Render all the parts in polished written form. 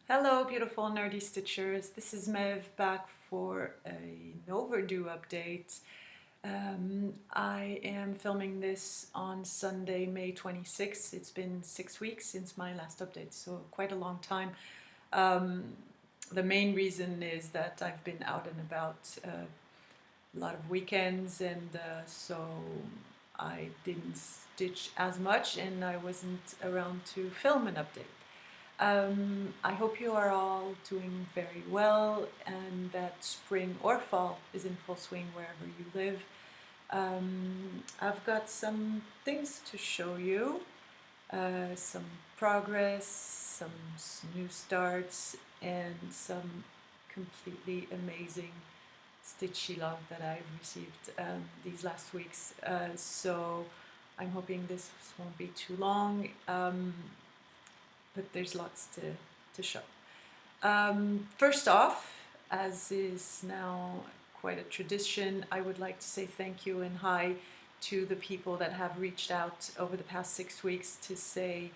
Hello, beautiful nerdy stitchers. This is Mev back for an overdue update. I am filming this on Sunday, May 26th. It's been 6 weeks since my last update, so quite a long time. The main reason is that I've been out and about a lot of weekends, and so I didn't stitch as much and I wasn't around to film an update. I hope you are all doing very well and that spring or fall is in full swing wherever you live. I've got some things to show you, some progress, some new starts, and some completely amazing stitchy love that I've received these last weeks. So I'm hoping this won't be too long. But there's lots to show. First off, as is now quite a tradition, I would like to say thank you and hi to the people that have reached out over the past 6 weeks to say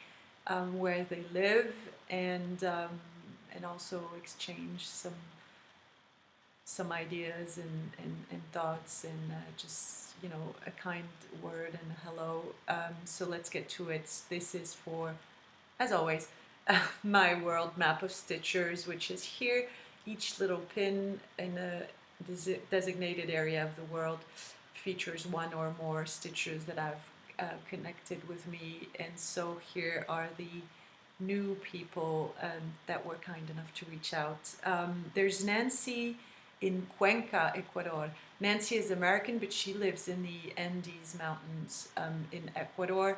where they live and also exchange some ideas and thoughts and just a kind word and a hello. So let's get to it. This is for, as always, my world map of stitchers, which is here. Each little pin in a designated area of the world features one or more stitchers that have connected with me, and so here are the new people that were kind enough to reach out. There's Nancy in Cuenca, Ecuador. Nancy is American, but she lives in the Andes Mountains in Ecuador.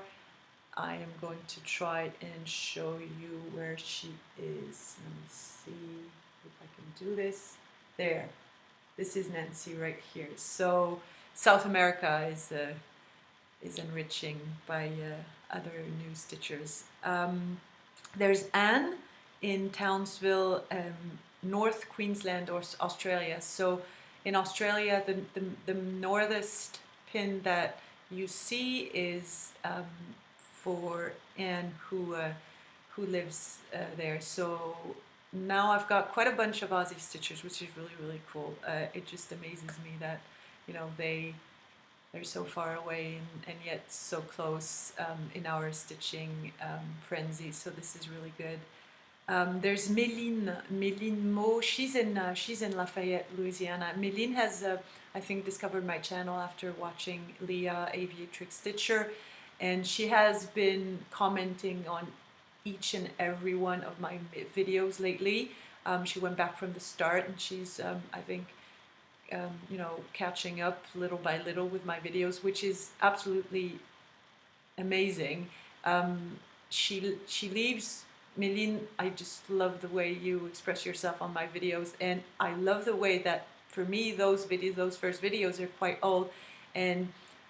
I am going to try and show you where she is. Let me see if I can do this. There. This is Nancy right here. So South America is enriching by other new stitchers. There's Anne in Townsville, North Queensland, or Australia. So in Australia, the northest pin that you see is for Anne, who lives there. So now I've got quite a bunch of Aussie stitchers, which is really cool. It just amazes me that they're so far away and yet so close in our stitching frenzy. So this is really good. There's Méline Mo. She's in Lafayette, Louisiana. Méline has, I think, discovered my channel after watching Leah, Aviatrix Stitcher, and she has been commenting on each and every one of my videos lately. She went back from the start, and she's, I think, catching up little by little with my videos, which is absolutely amazing. She leaves. Méline, I just love the way you express yourself on my videos, and I love the way that, for me, those first videos are quite old, and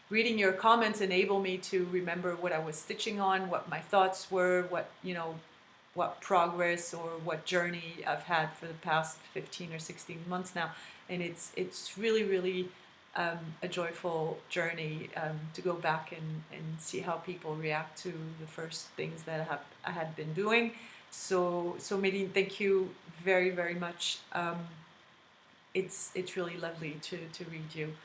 reading your comments enable me to remember what I was stitching on, what my thoughts were, what progress or what journey I've had for the past 15 or 16 months now, and it's really a joyful journey to go back and see how people react to the first things that I had been doing. So Méline, thank you very much. It's really lovely to read you.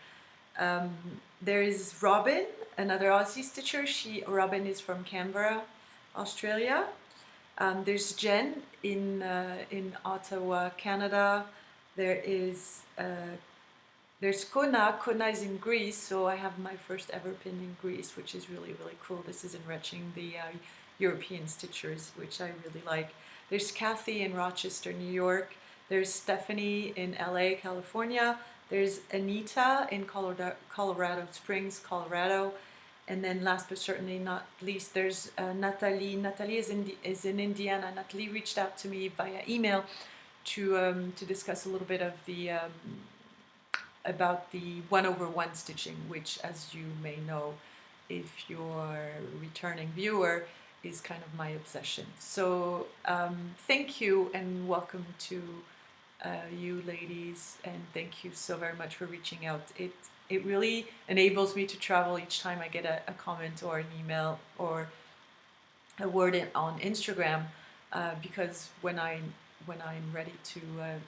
There is Robin, another Aussie stitcher. Robin is from Canberra, Australia. There's Jen in Ottawa, Canada. There's Kona. Kona is in Greece, so I have my first ever pin in Greece, which is really cool. This is enriching the European stitchers, which I really like. There's Kathy in Rochester, New York. There's Stephanie in LA, California. There's Anita in Colorado Springs, Colorado. And then last but certainly not least, there's Natalie. Natalie is in Indiana. Natalie reached out to me via email to discuss a little bit of about the 1/1 stitching, which, as you may know, if you're a returning viewer, is kind of my obsession. So thank you and welcome to you ladies, and thank you so very much for reaching out. It really enables me to travel each time I get a comment or an email or a word on Instagram, because when I when I'm ready to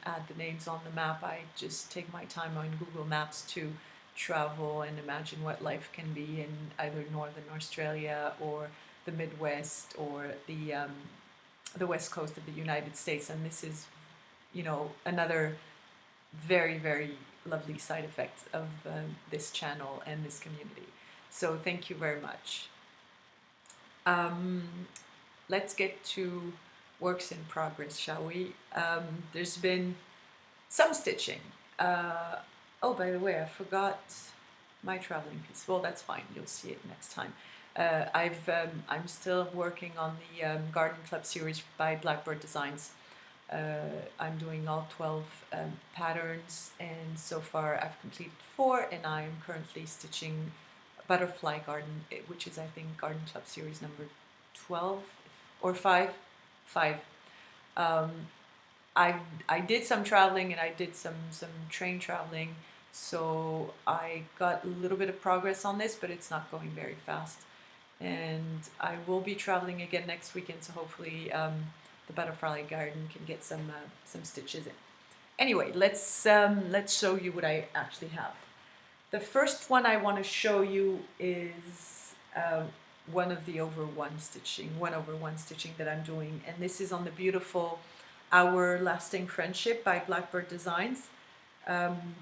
add the names on the map, I just take my time on Google Maps to travel and imagine what life can be in either Northern Australia or the Midwest or the West Coast of the United States. And this is, you know, another very, very lovely side effect of this channel and this community. So thank you very much. Let's get to works in progress, shall we? There's been some stitching. Oh, by the way, I forgot my traveling piece. Well, that's fine. You'll see it next time. I'm still working on the Garden Club series by Blackbird Designs. I'm doing all 12 patterns, and so far I've completed 4, and I'm currently stitching Butterfly Garden, which is, I think, Garden Club series number 12 or 5. I did some traveling, and I did some train traveling, so I got a little bit of progress on this, but it's not going very fast. And I will be traveling again next weekend, so hopefully the Butterfly Garden can get some stitches in. Anyway, let's show you what I actually have. The first one I want to show you is 1/1 stitching that I'm doing, and this is on the beautiful Our Lasting Friendship by Blackbird Designs.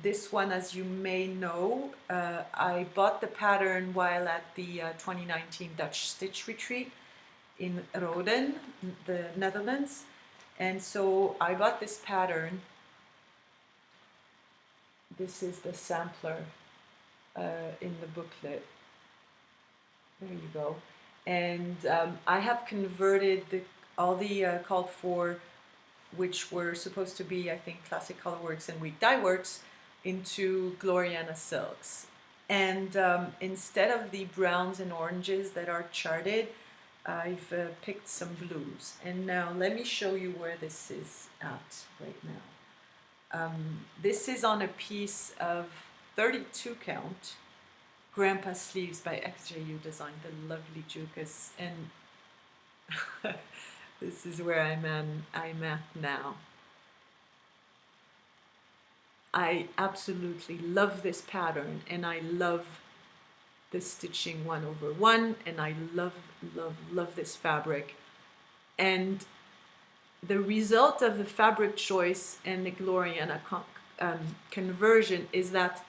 This one, as you may know, I bought the pattern while at the 2019 Dutch Stitch Retreat in Roden, the Netherlands, and so I bought this pattern. This is the sampler in the booklet. There you go. And I have converted all the called for, which were supposed to be, I think, Classic Colorworks and Week Dye Works, into Gloriana silks. And instead of the browns and oranges that are charted, I've picked some blues. And now let me show you where this is at right now. This is on a piece of 32 count Grandpa Sleeves by XJU Design, the lovely Jukas, and this is where I'm at now. I absolutely love this pattern, and I love the stitching 1/1, and I love this fabric. And the result of the fabric choice and the Gloriana conversion is that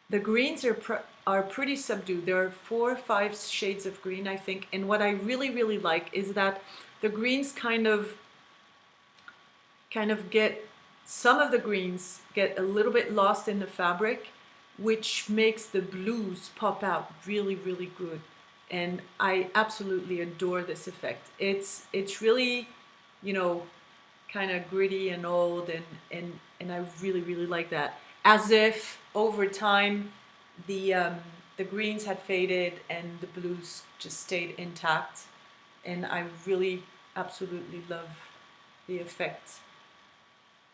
the greens are pretty subdued. There are 4 or 5 shades of green, I think, and what I really like is that the greens kind of get, some of the greens get a little bit lost in the fabric, which makes the blues pop out really good. And I absolutely adore this effect. It's really, you know, kind of gritty and old, and I really like that. As if over time the greens had faded and the blues just stayed intact, and I really absolutely love the effect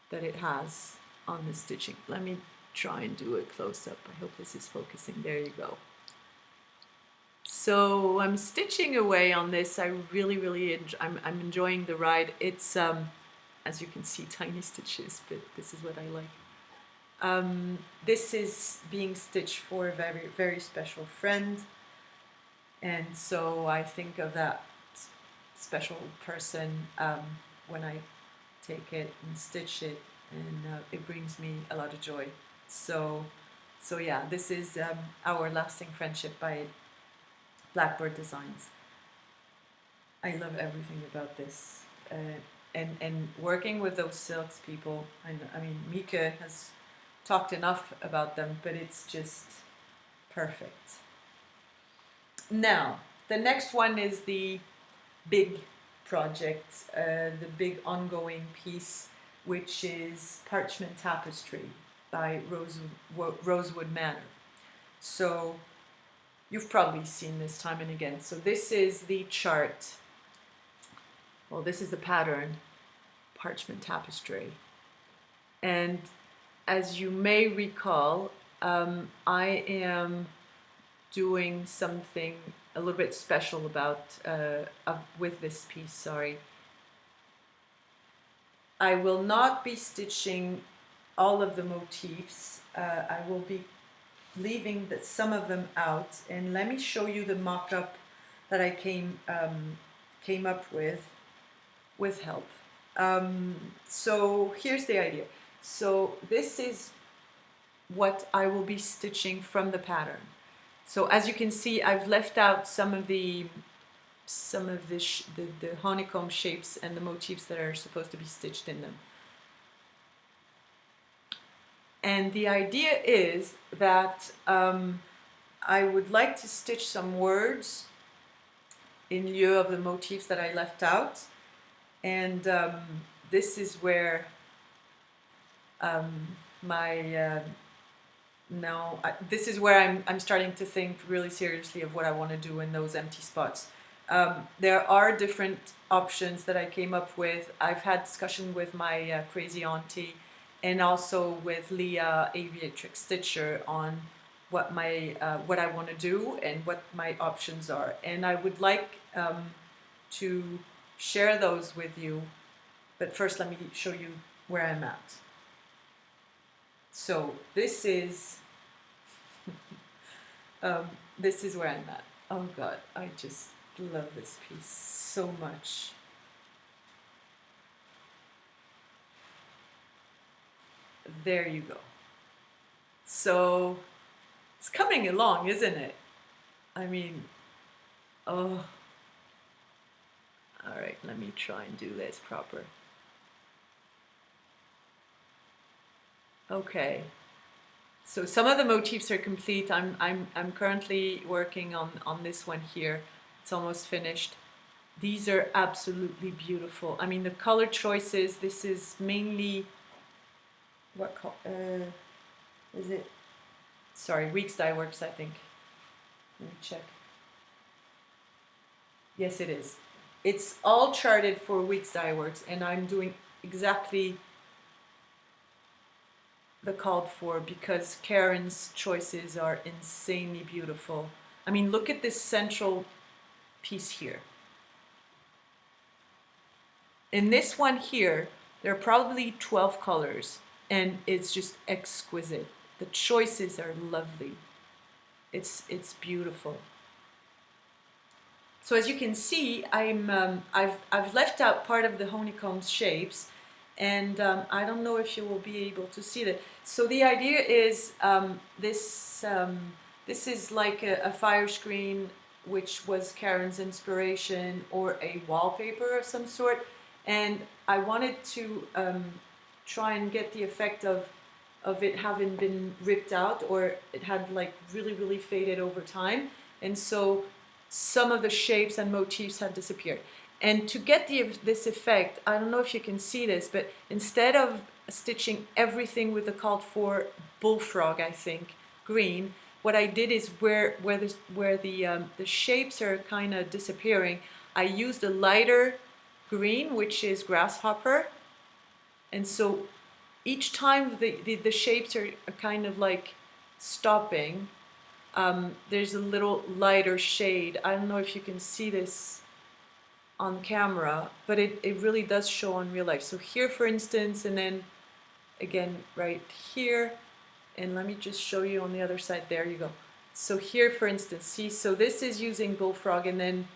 that it has on the stitching. Let me try and do a close-up. I hope this is focusing. There you go. So I'm stitching away on this. I really I'm enjoying the ride. It's as you can see, tiny stitches, but this is what I like. This is being stitched for a very special friend, and so I think of that special person when I take it and stitch it, and it brings me a lot of joy. So yeah, this is Our Lasting Friendship by Blackbird Designs. I love everything about this, and working with those silks people. I mean, Mika has talked enough about them, but it's just perfect. Now, the next one is the big project, the big ongoing piece, which is Parchment Tapestry by Rosewood Manor. So you've probably seen this time and again. So this is the chart. Well, this is the pattern, Parchment Tapestry. And as you may recall, I am doing something a little bit special about with this piece. Sorry. I will not be stitching all of the motifs. I will be leaving some of them out, and let me show you the mock-up that I came up with help. So here's the idea. So this is what I will be stitching from the pattern. So as you can see, I've left out some of the honeycomb shapes and the motifs that are supposed to be stitched in them. And the idea is that I would like to stitch some words in lieu of the motifs that I left out. And this is where this is where I'm starting to think really seriously of what I want to do in those empty spots. There are different options that I came up with. I've had discussion with my crazy auntie and also with Leah, Aviatrix Stitcher, on what I want to do and what my options are. And I would like to share those with you. But first, let me show you where I'm at. So this is this is where I'm at. Oh God, I just love this piece so much. There you go. So it's coming along, isn't it? I mean, oh. All right, let me try and do this proper. Okay. So some of the motifs are complete. I'm currently working on this one here. It's almost finished. These are absolutely beautiful. I mean, the color choices, this is mainly, what color, is it? Sorry, Weeks Dye Works, I think. Let me check. Yes, it is. It's all charted for Weeks Dye Works, and I'm doing exactly the called for because Karen's choices are insanely beautiful. I mean, look at this central piece here. In this one here, there are probably 12 colors, and it's just exquisite. The choices are lovely. It's beautiful. So as you can see, I've left out part of the honeycomb shapes, and I don't know if you will be able to see that. So the idea is this is like a fire screen, which was Karen's inspiration, or a wallpaper of some sort, and I wanted to try and get the effect of it having been ripped out, or it had like really faded over time, and so some of the shapes and motifs have disappeared. And to get this effect, I don't know if you can see this, but instead of stitching everything with the called for bullfrog, I think, green, what I did is where the shapes are kind of disappearing, I used a lighter green, which is grasshopper. And so each time the shapes are kind of like stopping, there's a little lighter shade. I don't know if you can see this on camera, but it really does show on real life. So here, for instance, and then again right here, and let me just show you on the other side. There you go. So here, for instance, see, so this is using bullfrog, and then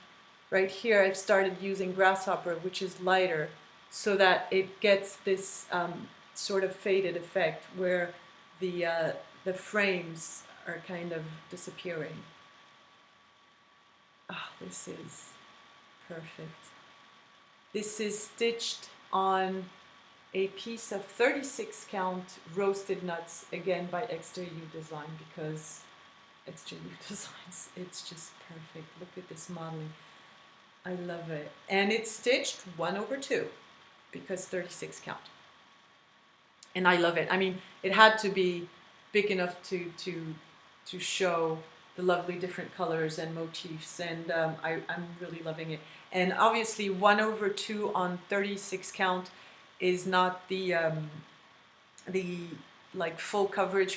right here I've started using grasshopper, which is lighter, so that it gets this sort of faded effect where the frames are kind of disappearing. Oh, this is perfect. This is stitched on a piece of 36 count roasted nuts, again by Extra U Design, because Extra U Designs, it's just perfect. Look at this modeling. I love it. And it's stitched 1/2 because 36 count. And I love it. I mean, it had to be big enough to show the lovely different colors and motifs, and I'm really loving it. And obviously 1/2 on 36 count is not the like full coverage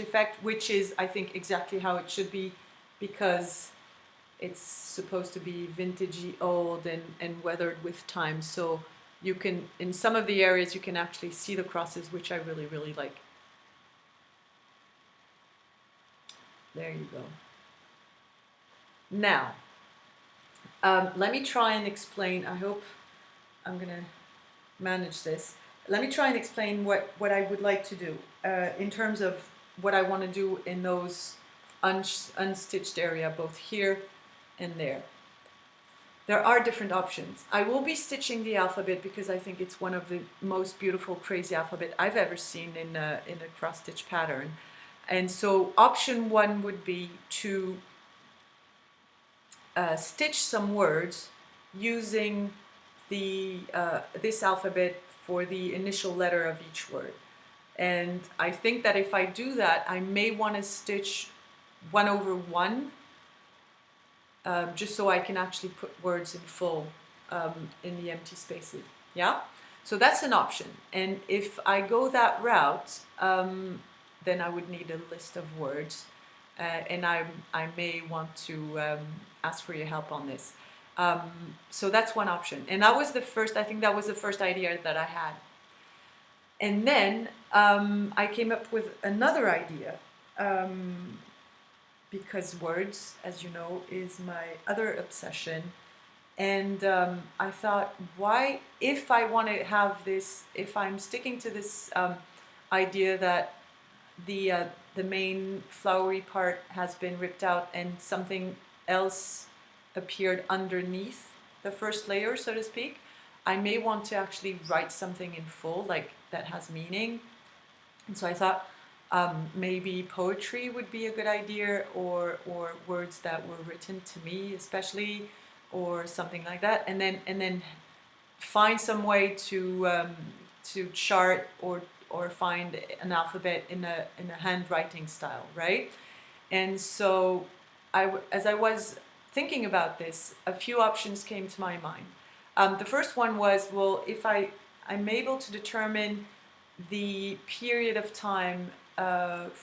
effect, which is, I think, exactly how it should be, because it's supposed to be vintagey old and weathered with time. So you can, in some of the areas, you can actually see the crosses, which I really, really like. There you go. Now, let me try and explain. I hope I'm going to manage this. Let me try and explain what I would like to do in terms of what I want to do in those unstitched area, both here and there. There are different options. I will be stitching the alphabet because I think it's one of the most beautiful crazy alphabet I've ever seen in a cross stitch pattern. And so option one would be to stitch some words using the this alphabet for the initial letter of each word. And I think that if I do that, I may want to stitch 1/1 just so I can actually put words in full in the empty spaces. Yeah, so that's an option. And if I go that route, then I would need a list of words, and I may want to ask for your help on this. So that's one option, and that was the first. I think that was the first idea that I had. And then I came up with another idea. Because words, as you know, is my other obsession. And I thought, why, if I want to have this, if I'm sticking to this idea that the main flowery part has been ripped out and something else appeared underneath the first layer, so to speak, I may want to actually write something in full, like that has meaning. And so I thought, maybe poetry would be a good idea, or words that were written to me especially, or something like that, and then find some way to chart or find an alphabet in a handwriting style, right? And so as I was thinking about this, a few options came to my mind. The first one was, well, if I'm able to determine the period of time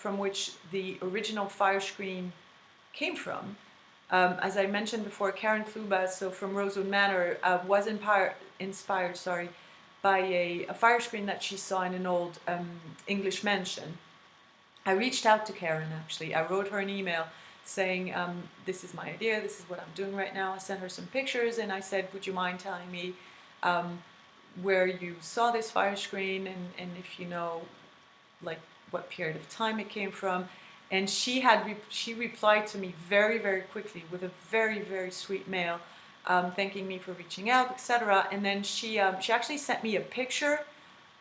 from which the original fire screen came from. As I mentioned before, Karen Kluba, so from Rosewood Manor, was inspired by a fire screen that she saw in an old English mansion. I reached out to Karen, actually. I wrote her an email saying, this is my idea, this is what I'm doing right now. I sent her some pictures and I said, would you mind telling me where you saw this fire screen, and if you know, like, what period of time it came from. And she replied to me very, very quickly with a very, very sweet mail, thanking me for reaching out, etc. And then she actually sent me a picture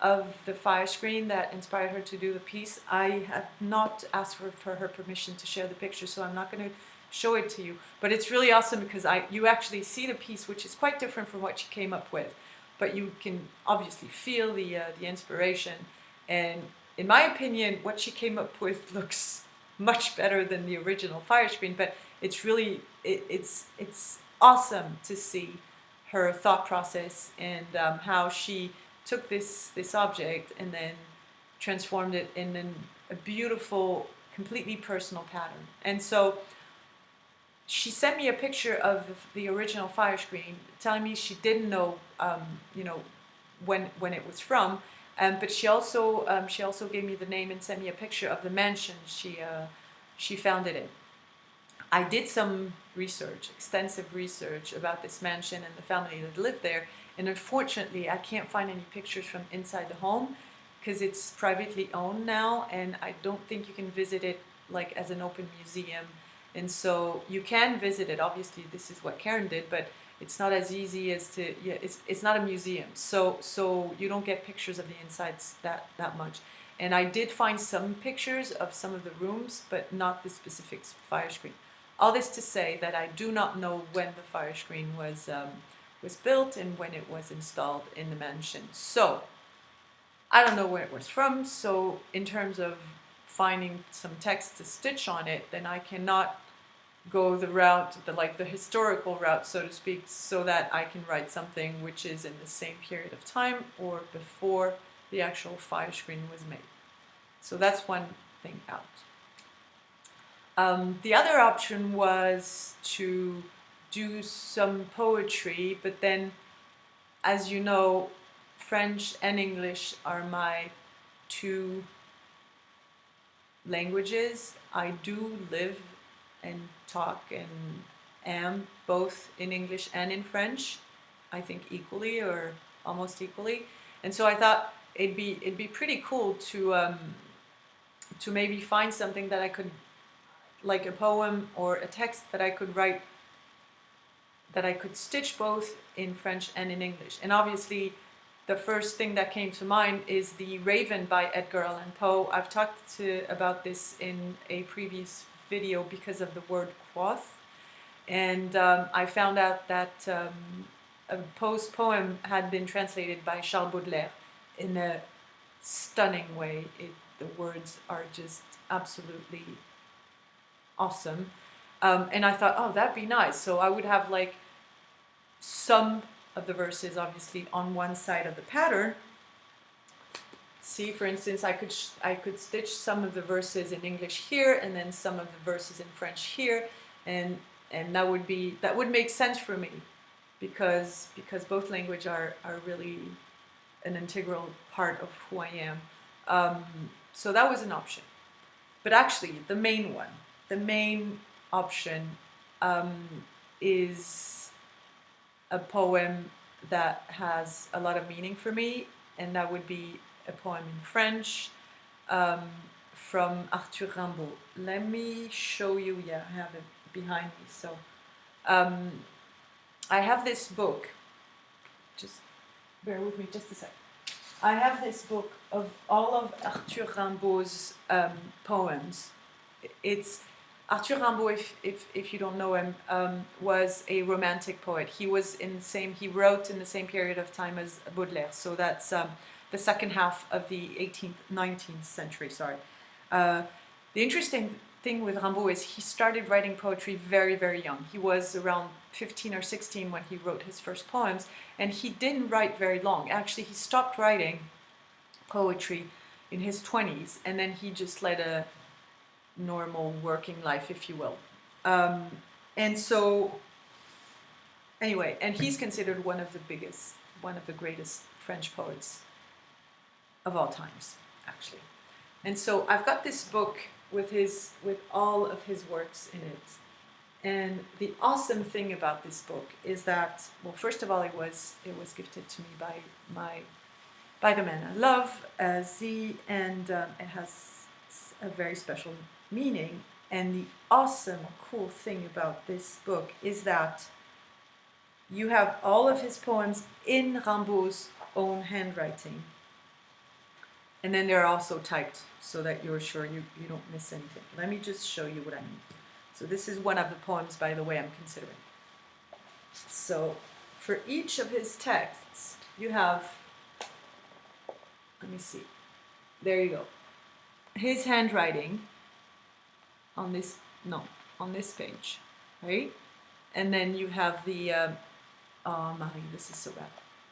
of the fire screen that inspired her to do the piece. I have not asked for her permission to share the picture, so I'm not going to show it to you. But it's really awesome because you actually see the piece, which is quite different from what she came up with. But you can obviously feel the inspiration. And in my opinion, what she came up with looks much better than the original fire screen. But it's really, it's awesome to see her thought process and how she took this object and then transformed it in a beautiful, completely personal pattern. And so she sent me a picture of the original fire screen, telling me she didn't know, when it was from, but she also gave me the name and sent me a picture of the mansion she found it in. I did some research, extensive research about this mansion and the family that lived there, and unfortunately, I can't find any pictures from inside the home because it's privately owned now, and I don't think you can visit it like as an open museum. And so you can visit it. Obviously, this is what Karen did, but it's not as easy as to, it's not a museum. So you don't get pictures of the insides that much. And I did find some pictures of some of the rooms, but not the specific fire screen. All this to say that I do not know when the fire screen was built and when it was installed in the mansion. So I don't know where it was from. So in terms of finding some text to stitch on it, then I cannot go the route, the historical route, so to speak, so that I can write something which is in the same period of time or before the actual fire screen was made. So that's one thing out. The other option was to do some poetry, but then, as you know, French and English are my two languages. I do live and talk and am both in English and in French, I think equally or almost equally. And so I thought it'd be pretty cool to maybe find something that I could, like a poem or a text that I could write, that I could stitch both in French and in English. And obviously the first thing that came to mind is The Raven by Edgar Allan Poe. I've talked about this in a previous video because of the word quoth. And I found out that Poe's poem had been translated by Charles Baudelaire in a stunning way. The words are just absolutely awesome. And I thought, oh, that'd be nice. So I would have like some of the verses obviously on one side of the pattern. See, for instance, I could stitch some of the verses in English here and then some of the verses in French here, and that would make sense for me because both languages are really an integral part of who I am. So that was an option. But actually, the main option is a poem that has a lot of meaning for me, and that would be a poem in French from Arthur Rimbaud. Let me show you. Yeah, I have it behind me. So I have this book. Just bear with me just a sec. I have this book of all of Arthur Rimbaud's poems. It's Arthur Rimbaud, if you don't know him, was a romantic poet. He wrote in the same period of time as Baudelaire. So that's the second half of the 19th century. Sorry. The interesting thing with Rimbaud is he started writing poetry very, very young. He was around 15 or 16 when he wrote his first poems, and he didn't write very long. Actually, he stopped writing poetry in his 20s, and then he just led a normal working life, if you will. And so, anyway, and he's considered one of the greatest French poets of all times, actually. And so I've got this book with all of his works in it. And the awesome thing about this book is that, well, first of all, it was gifted to me by the man I love, Z, and it has a very special meaning. And the awesome, cool thing about this book is that you have all of his poems in Rimbaud's own handwriting. And then they're also typed so that you're sure you don't miss anything. Let me just show you what I mean. So this is one of the poems, by the way, I'm considering. So for each of his texts, you have, let me see, there you go. His handwriting on this page, right? And then you have the, oh Marie, this is so bad.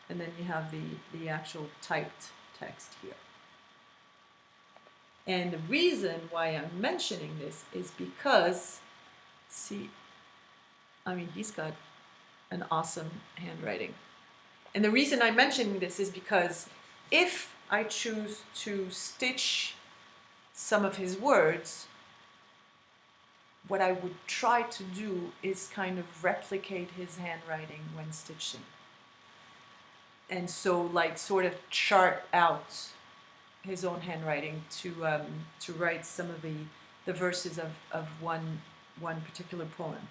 And then you have the actual typed text here. And the reason why I'm mentioning this is because, see, I mean, he's got an awesome handwriting. And the reason I'm mentioning this is because if I choose to stitch some of his words, what I would try to do is kind of replicate his handwriting when stitching. And so, like, sort of chart out his own handwriting to write some of the verses of one particular poem.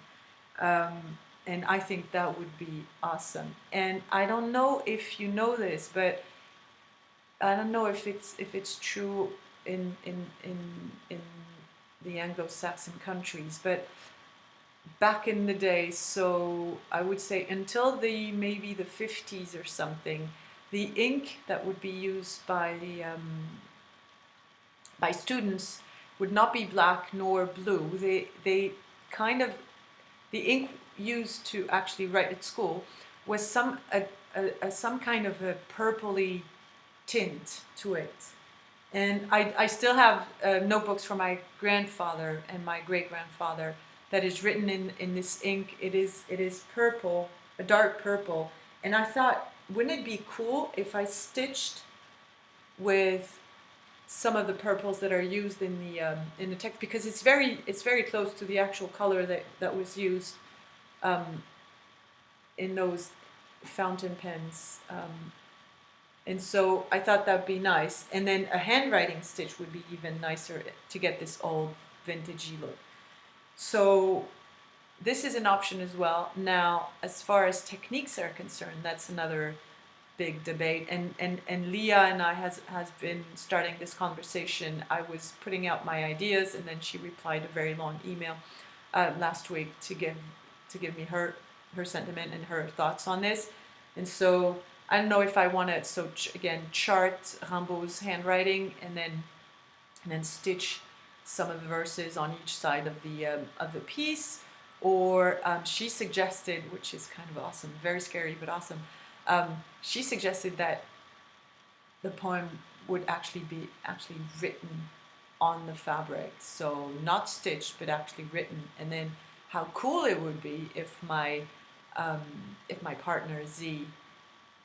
And I think that would be awesome. And I don't know if you know this, but I don't know if it's true in the Anglo-Saxon countries, but back in the day, so I would say until maybe the 50s or something, the ink that would be used by students would not be black nor blue. They kind of, the ink used to actually write at school was some kind of a purpley tint to it. And I still have notebooks from my grandfather and my great-grandfather that is written in this ink. It is purple, a dark purple. And I thought, wouldn't it be cool if I stitched with some of the purples that are used in the text, because it's very close to the actual color that was used in those fountain pens, and so I thought that'd be nice. And then a handwriting stitch would be even nicer to get this old vintagey look. So this is an option as well. Now, as far as techniques are concerned, that's another big debate, and Leah and I has been starting this conversation. I was putting out my ideas, and then she replied a very long email last week to give me her sentiment and her thoughts on this. And so I don't know if I want to again chart Rimbaud's handwriting and then stitch some of the verses on each side of the piece, or she suggested, which is kind of awesome, very scary but awesome. She suggested that the poem would actually be written on the fabric, so not stitched but actually written. And then how cool it would be if my partner Z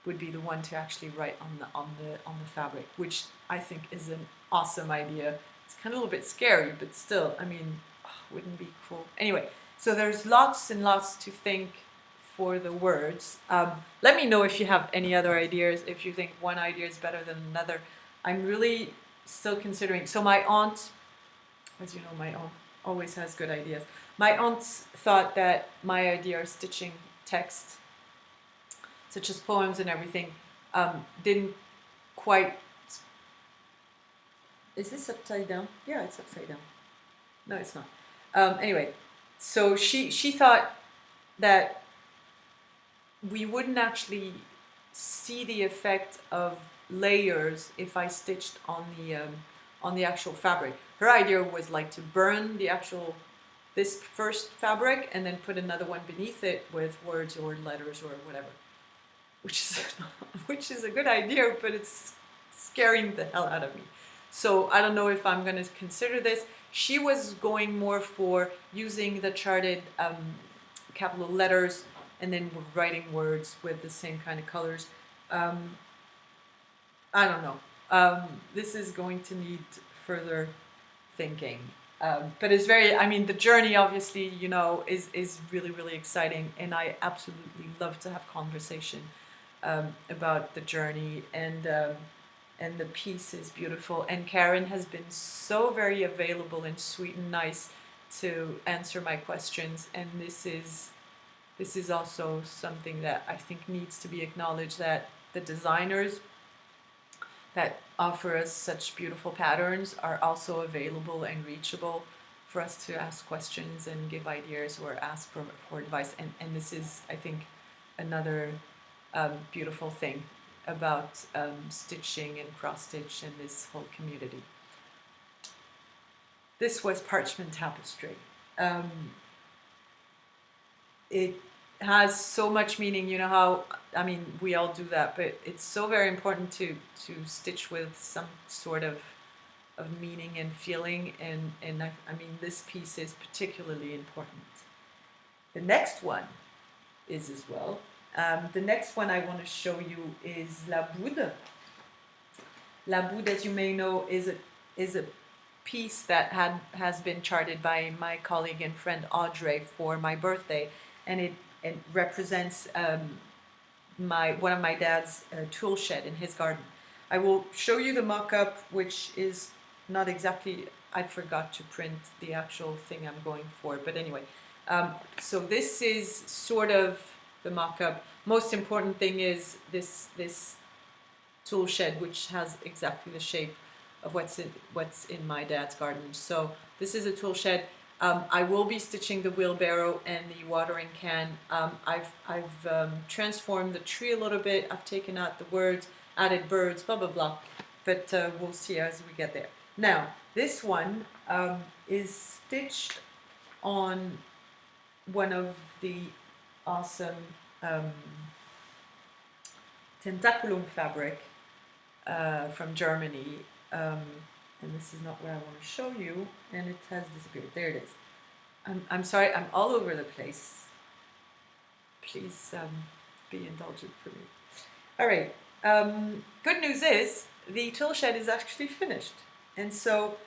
would be the one to actually write on the fabric, which I think is an awesome idea. It's kind of a little bit scary, but still, I mean, wouldn't it be cool? Anyway, so there's lots and lots to think for the words. Let me know if you have any other ideas, if you think one idea is better than another. I'm really still considering. So my aunt, as you know, my aunt always has good ideas. My aunt thought that my idea of stitching text, such as poems and everything, didn't quite... Is this upside down? Yeah, it's upside down. No, it's not. Anyway, so she thought that we wouldn't actually see the effect of layers if I stitched on the actual fabric. Her idea was like to burn this first fabric and then put another one beneath it with words or letters or whatever, which is a good idea, but it's scaring the hell out of me. So I don't know if I'm going to consider this. She was going more for using the charted capital letters and then writing words with the same kind of colors. I don't know. This is going to need further thinking. But it's the journey, obviously, is really, really exciting. And I absolutely love to have conversation about the journey. And the piece is beautiful. And Karen has been so very available and sweet and nice to answer my questions. And this is also something that I think needs to be acknowledged, that the designers that offer us such beautiful patterns are also available and reachable for us to ask questions and give ideas or ask for advice. And this is, I think, another beautiful thing about stitching and cross-stitch and this whole community. This was Parchment Tapestry. It has so much meaning, we all do that, but it's so very important to stitch with some sort of meaning and feeling, and this piece is particularly important. The next one is as well. The next one I want to show you is La Boude. La Boude, as you may know, is a piece that has been charted by my colleague and friend Audrey for my birthday, and it represents one of my dad's tool shed in his garden. I will show you the mock-up, which is not exactly, I forgot to print the actual thing I'm going for, but anyway. So this is sort of the mock-up. Most important thing is this tool shed, which has exactly the shape of what's in my dad's garden. So this is a tool shed. I will be stitching the wheelbarrow and the watering can. I've transformed the tree a little bit. I've taken out the words, added birds, blah blah blah. But we'll see as we get there. Now this one is stitched on one of the awesome tentaculum fabric from Germany. And this is not what I want to show you, and it has disappeared. There it is. I'm sorry, I'm all over the place. Please be indulgent for me. All right. Good news is the tool shed is actually finished. And so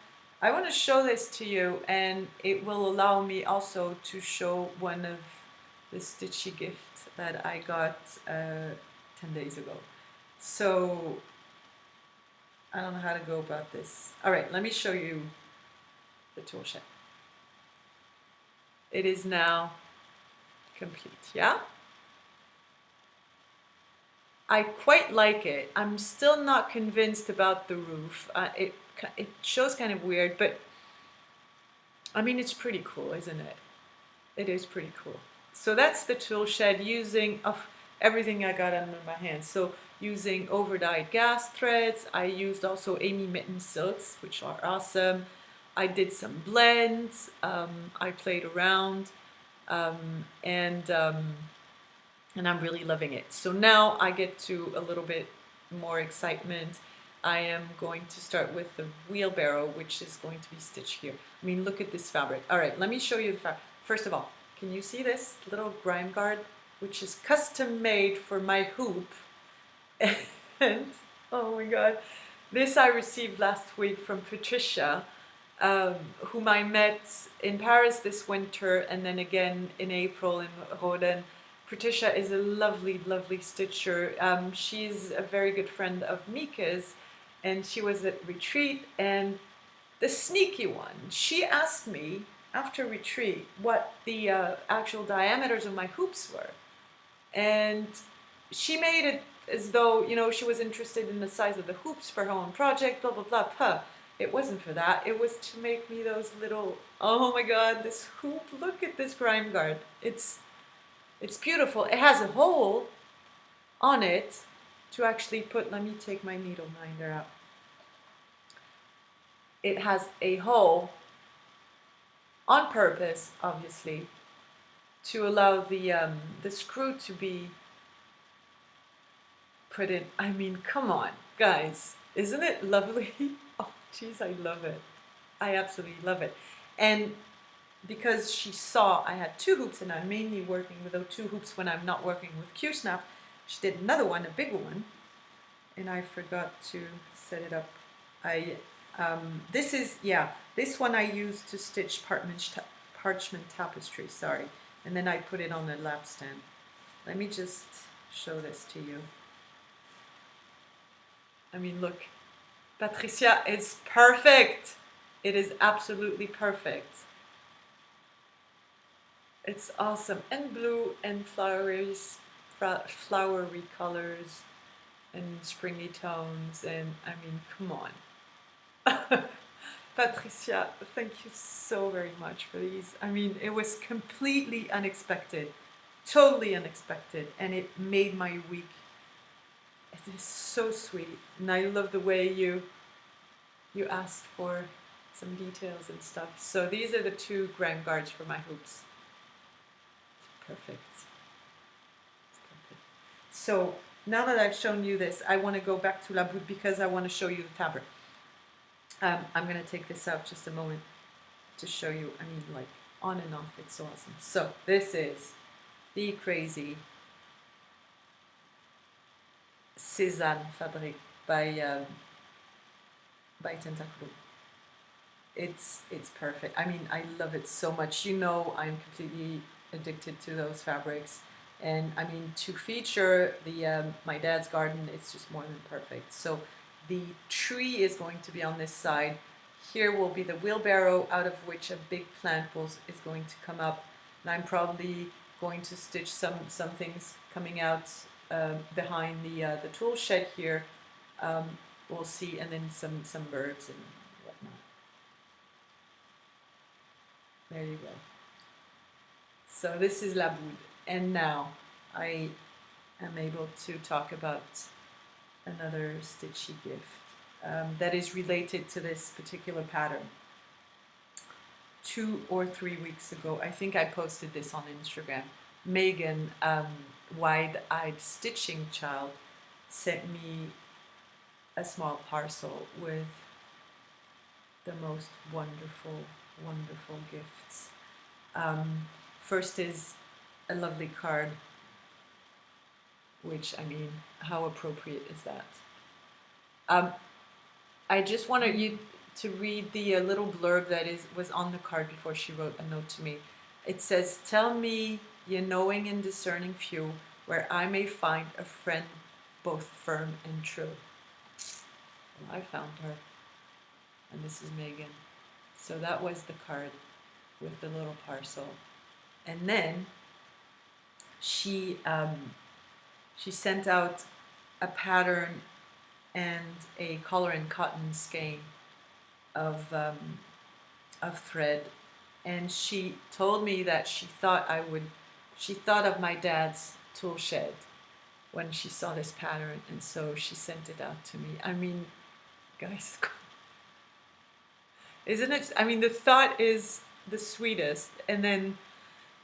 I want to show this to you, and it will allow me also to show one of the stitchy gifts that I got 10 days ago. So I don't know how to go about this. All right, let me show you the tool shed. It is now complete, yeah? I quite like it. I'm still not convinced about the roof. It shows kind of weird, but I mean, it's pretty cool, isn't it? It is pretty cool. So that's the tool shed using everything I got under my hands. So using over-dyed gas threads. I used also Amy Mitten silks, which are awesome. I did some blends. I played around, and I'm really loving it. So now I get to a little bit more excitement. I am going to start with the wheelbarrow, which is going to be stitched here. I mean, look at this fabric. All right, let me show you the fabric. First of all, can you see this little grime guard, which is custom made for my hoop? And oh my God, this I received last week from Patricia, whom I met in Paris this winter and then again in April in Roden. Patricia is a lovely, lovely stitcher. She's a very good friend of Mika's, and she was at retreat. And the sneaky one, she asked me after retreat what the actual diameters of my hoops were. And she made it as though, you know, she was interested in the size of the hoops for her own project, blah, blah, blah. Huh. It wasn't for that. It was to make me those little, oh my God, this hoop, look at this grime guard. It's beautiful. It has a hole on it to actually put, let me take my needle minder out. It has a hole on purpose, obviously, to allow the screw to be put in. I mean, come on, guys. Isn't it lovely? Oh, geez, I love it. I absolutely love it. And because she saw I had two hoops and I'm mainly working with those two hoops when I'm not working with Q-snap, she did another one, a bigger one, and I forgot to set it up. This one I used to stitch Parchment Tapestry, sorry, and then I put it on a lap stand. Let me just show this to you. I mean, look, Patricia is perfect. It is absolutely perfect. It's awesome, and blue and flowery colors and springy tones, and I mean, come on. Patricia, thank you so very much for these. I mean, it was completely unexpected, totally unexpected, and it made my week. It is so sweet, and I love the way you asked for some details and stuff. So these are the two grime guards for my hoops. Perfect. It's perfect. So now that I've shown you this, I want to go back to La Boute because I want to show you the fabric. I'm going to take this out just a moment to show you. I mean, like, on and off, it's so awesome. So this is the crazy Cézanne fabric by Tentacle. It's perfect. I mean, I love it so much. You know, I'm completely addicted to those fabrics, and I mean, to feature the my dad's garden, it's just more than perfect. So the tree is going to be on this side. Here will be the wheelbarrow, out of which a big plant is going to come up, and I'm probably going to stitch some things coming out behind the tool shed here. We'll see, and then some birds and whatnot. There you go. So this is La Boute, and now I am able to talk about another stitchy gift that is related to this particular pattern. 2 or 3 weeks ago, I think I posted this on Instagram. Megan, wide-eyed stitching child, sent me a small parcel with the most wonderful, wonderful gifts. First is a lovely card which, I mean, how appropriate is that? I just wanted you to read the little blurb that was on the card before she wrote a note to me. It says, "Tell me, ye knowing and discerning few, where I may find a friend both firm and true." Well, I found her, and this is Megan. So that was the card with the little parcel. And then she sent out a pattern and a collar and cotton skein of thread, and she told me that she thought of my dad's tool shed when she saw this pattern, and so she sent it out to me. I mean, guys, isn't it? I mean, the thought is the sweetest, and then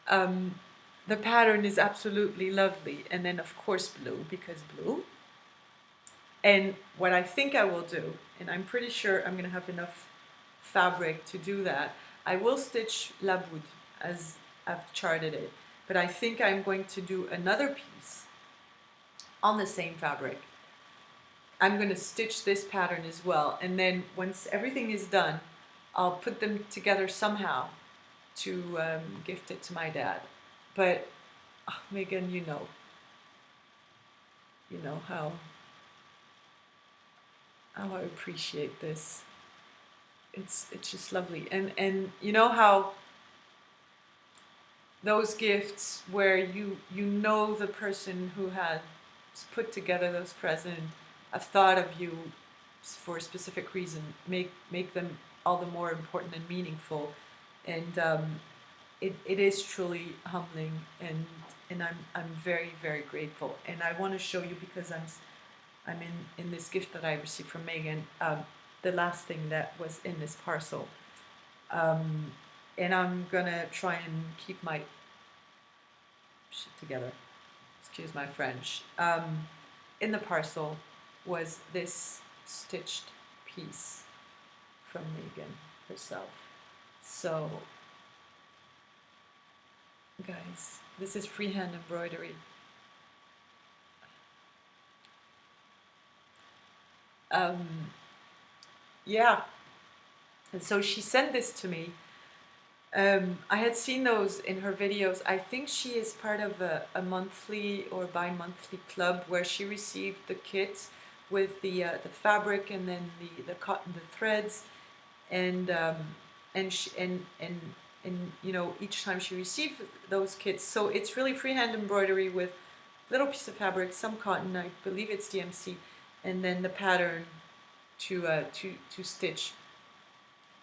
the pattern is absolutely lovely, and then of course blue, because blue. And what I think I will do, and I'm pretty sure I'm going to have enough fabric to do that, I will stitch la boud as I've charted it, but I think I'm going to do another piece on the same fabric. I'm going to stitch this pattern as well, and then once everything is done, I'll put them together somehow to gift it to my dad. But oh, Megan, you know how I appreciate this. It's just lovely, and you know how those gifts where you know the person who had put together those presents have thought of you for a specific reason, make them all the more important and meaningful, and it is truly humbling, and I'm very, very grateful, and I want to show you, because I'm in this gift that I received from Megan, the last thing that was in this parcel, and I'm gonna try and keep my shit together, excuse my French. In the parcel was this stitched piece from Megan herself. So guys, this is freehand embroidery. Yeah, and so she sent this to me. I had seen those in her videos. I think she is part of a monthly or bi-monthly club where she received the kit with the fabric and then the cotton, the threads, and you know, each time she received those kits. So it's really freehand embroidery with little piece of fabric, some cotton, I believe it's DMC, and then the pattern to stitch.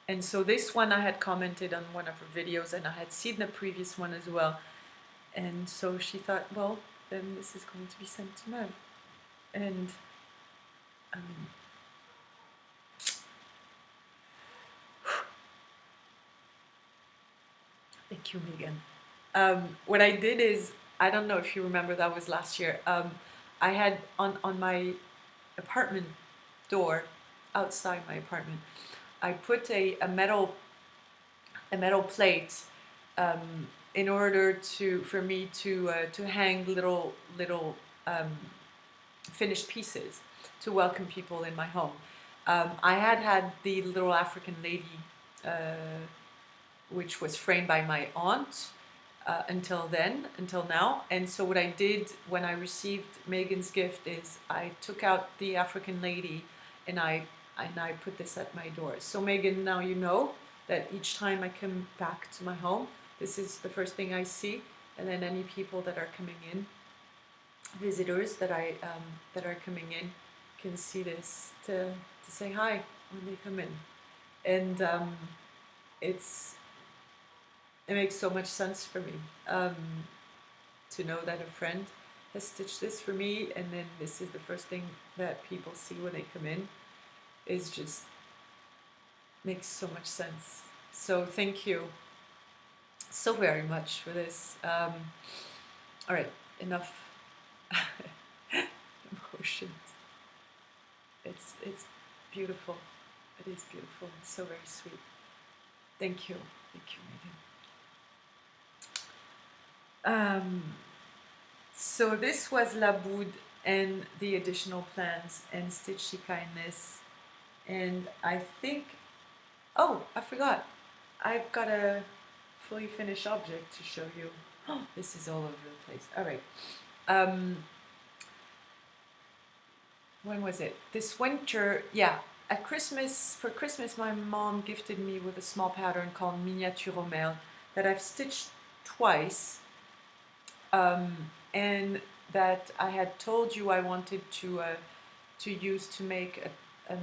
And so this one I had commented on one of her videos, and I had seen the previous one as well. And so she thought, well, then this is going to be sent to Mev. And I mean, thank you, Megan. What I did is, I don't know if you remember, that was last year. I had on my apartment door, outside my apartment, I put a metal plate in order for me to hang little finished pieces to welcome people in my home. I had the little African lady, which was framed by my aunt until now. And so what I did when I received Megan's gift is I took out the African lady and I put this at my door. So Megan, now you know that each time I come back to my home, this is the first thing I see, and then any people that are coming in, visitors that are coming in, can see this to say hi when they come in, and it makes so much sense for me to know that a friend has stitched this for me, and then this is the first thing that people see when they come in. Is just makes so much sense. So thank you so very much for this. All right, enough emotions. It's beautiful. It is beautiful. It's so very sweet. Thank you, Megan. So this was La Boude and the additional plans and Stitchy Kindness. And I think, oh, I forgot. I've got a fully finished object to show you. Oh, this is all over the place. All right. When was it? This winter, yeah. At Christmas, for Christmas, my mom gifted me with a small pattern called Miniature Romel that I've stitched twice. And that I had told you I wanted to use to make a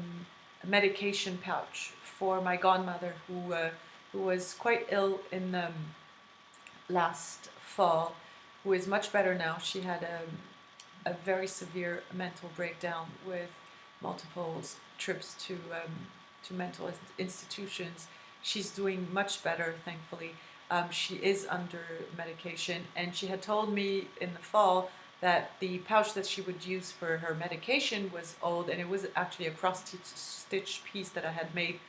medication pouch for my godmother who was quite ill in last fall, who is much better now. She had a very severe mental breakdown with multiple trips to mental institutions. She's doing much better, thankfully. She is under medication, and she had told me in the fall that the pouch that she would use for her medication was old, and it was actually a cross-stitch piece that I had made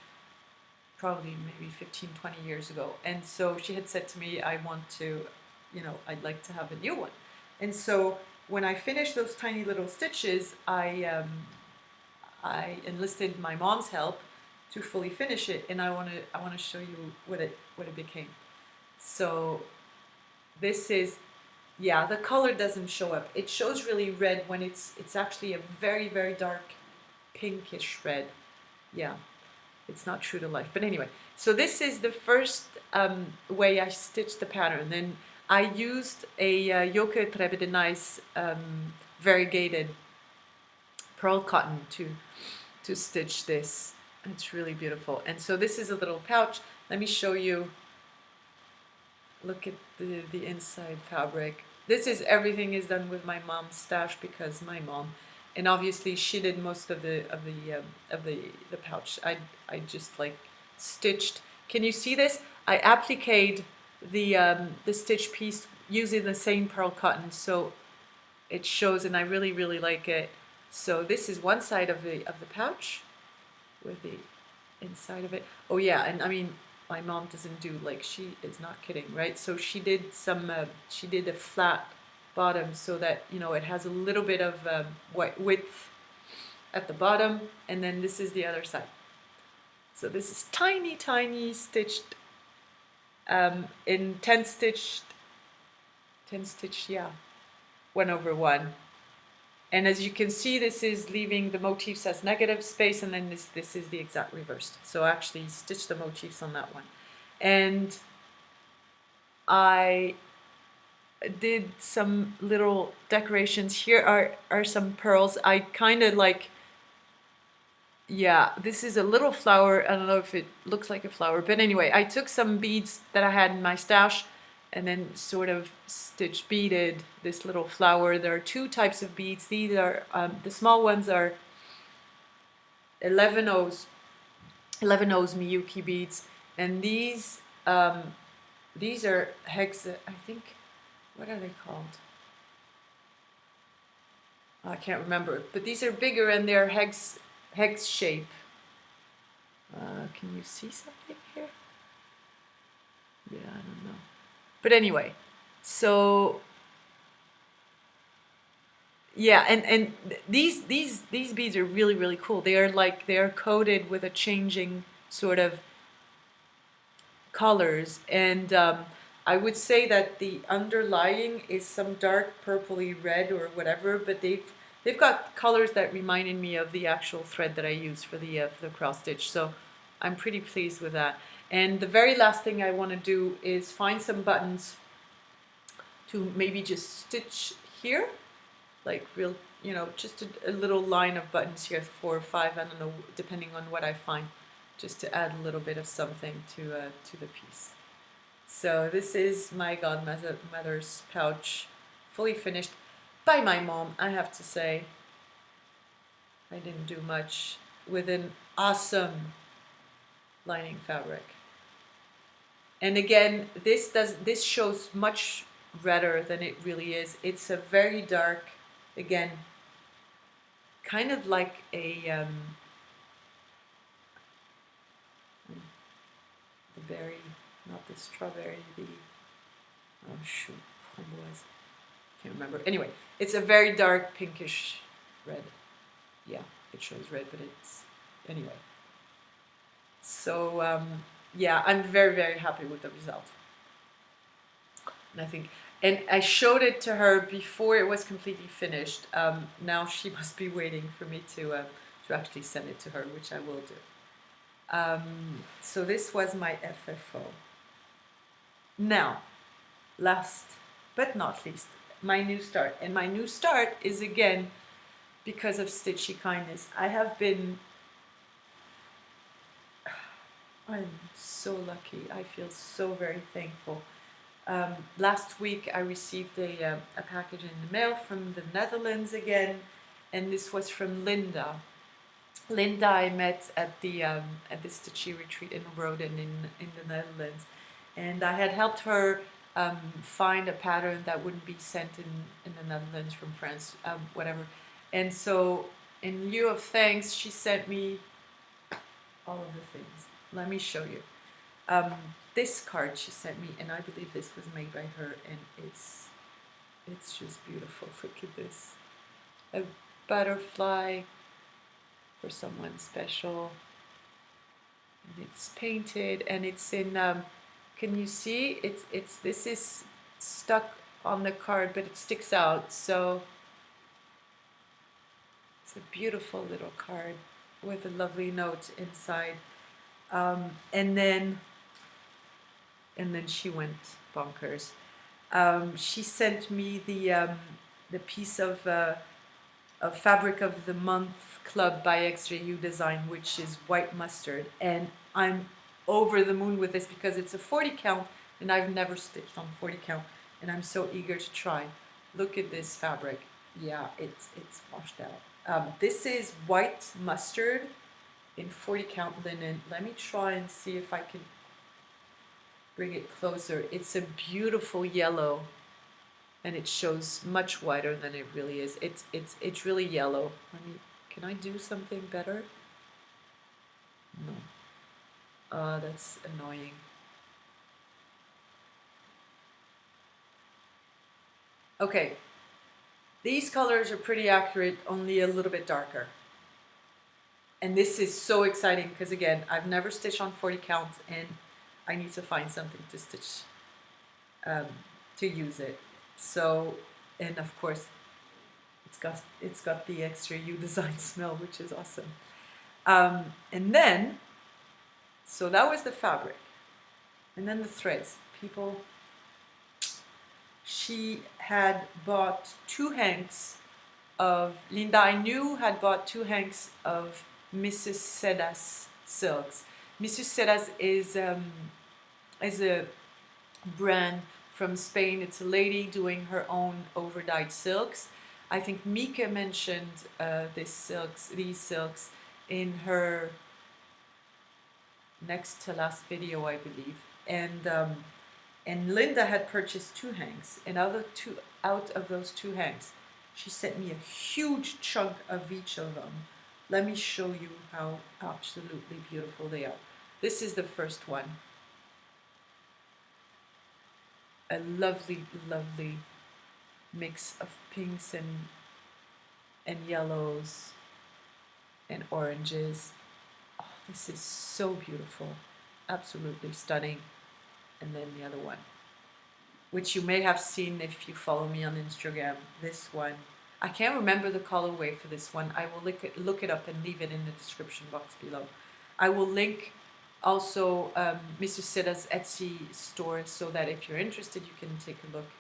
probably maybe 15, 20 years ago. And so she had said to me, I want to, I'd like to have a new one. And so when I finished those tiny little stitches, I enlisted my mom's help to fully finish it, and I want to show you what it became. So this is, yeah, the color doesn't show up. It shows really red when it's actually a very, very dark pinkish red. Yeah, it's not true to life. But anyway, so this is the first way I stitched the pattern. Then I used a Yoke Trebede Nice variegated pearl cotton to stitch this. It's really beautiful. And so this is a little pouch. Let me show you. Look at the inside fabric. This is, everything is done with my mom's stash, because my mom, and obviously she did most of the pouch. I just like stitched. Can you see this? I appliqued the stitch piece using the same pearl cotton, so it shows, and I really, really like it. So this is one side of the pouch with the inside of it. Oh yeah, and I mean, my mom doesn't do, like, she is not kidding, right? So she did some, she did a flat bottom so that, it has a little bit of width at the bottom, and then this is the other side. So this is tiny, tiny stitched in 10 stitch, yeah, 1/1. And as you can see, this is leaving the motifs as negative space, and then this is the exact reverse. So I actually stitch the motifs on that one. And I did some little decorations. Here are some pearls. I kind of like, yeah, this is a little flower. I don't know if it looks like a flower, but anyway, I took some beads that I had in my stash and then sort of beaded this little flower. There are two types of beads. These are, the small ones are 11 O's Miyuki beads, and these are hex, I think, what are they called? I can't remember, but these are bigger and they're hex shape. Can you see something here? Yeah, I don't know. But anyway, so yeah, and these beads are really, really cool. They are coated with a changing sort of colors, and I would say that the underlying is some dark purpley red or whatever, but they've got colors that reminded me of the actual thread that I use for the cross stitch. So I'm pretty pleased with that. And the very last thing I want to do is find some buttons to maybe just stitch here, like real, just a little line of buttons here, 4 or 5, I don't know, depending on what I find, just to add a little bit of something to the piece. So this is my godmother's pouch, fully finished by my mom, I have to say. I didn't do much, with an awesome lining fabric. And again, this shows much redder than it really is. It's a very dark, again, kind of like a the berry, not the strawberry, the, oh shoot, framboise. can't remember. Anyway, it's a very dark pinkish red. Yeah, it shows red, but it's, anyway. So, yeah, I'm very, very happy with the result. And I think, and I showed it to her before it was completely finished. Now she must be waiting for me to actually send it to her, which I will do. So this was my FFO. Now, last but not least, my new start. And my new start is again because of Stitchy kindness. I'm so lucky. I feel so very thankful. Last week I received a package in the mail from the Netherlands again, and this was from Linda. Linda I met at the Stitchy retreat in Roden in the Netherlands, and I had helped her find a pattern that wouldn't be sent in the Netherlands from France, whatever. And so in lieu of thanks, she sent me all of the things. Let me show you. This card she sent me, and I believe this was made by her, and it's just beautiful. Look at this. A butterfly for someone special. And it's painted, and it's in can you see? This is stuck on the card, but it sticks out. So it's a beautiful little card with a lovely note inside. And then she went bonkers. She sent me the piece of Fabric of the Month Club by XJU Design, which is white mustard, and I'm over the moon with this because it's a 40 count, and I've never stitched on 40 count, and I'm so eager to try. Look at this fabric. Yeah, it's washed out. This is white mustard in 40 count linen. Let me try and see if I can bring it closer. It's a beautiful yellow, and it shows much whiter than it really is. It's really yellow. Can I do something better? No. That's annoying. Okay, these colors are pretty accurate, only a little bit darker. And this is so exciting because again, I've never stitched on 40 count, and I need to find something to stitch to use it. So, and of course, it's got the XJU Design smell, which is awesome. And then, so that was the fabric, and then the threads. She had bought 2 hanks of Linda. I knew had bought 2 hanks of Mrs. Sedas silks. Mrs. Sedas is a brand from Spain. It's a lady doing her own overdyed silks. I think Mika mentioned these silks in her next to last video, I believe. And Linda had purchased 2 hanks, and out of those 2 hanks, she sent me a huge chunk of each of them. Let me show you how absolutely beautiful they are. This is the first one. A lovely, lovely mix of pinks and yellows and oranges. Oh, this is so beautiful. Absolutely stunning. And then the other one, which you may have seen if you follow me on Instagram. This one, I can't remember the colorway for this one. I will look it up and leave it in the description box below. I will link also Mrs. Sida's Etsy store so that if you're interested, you can take a look.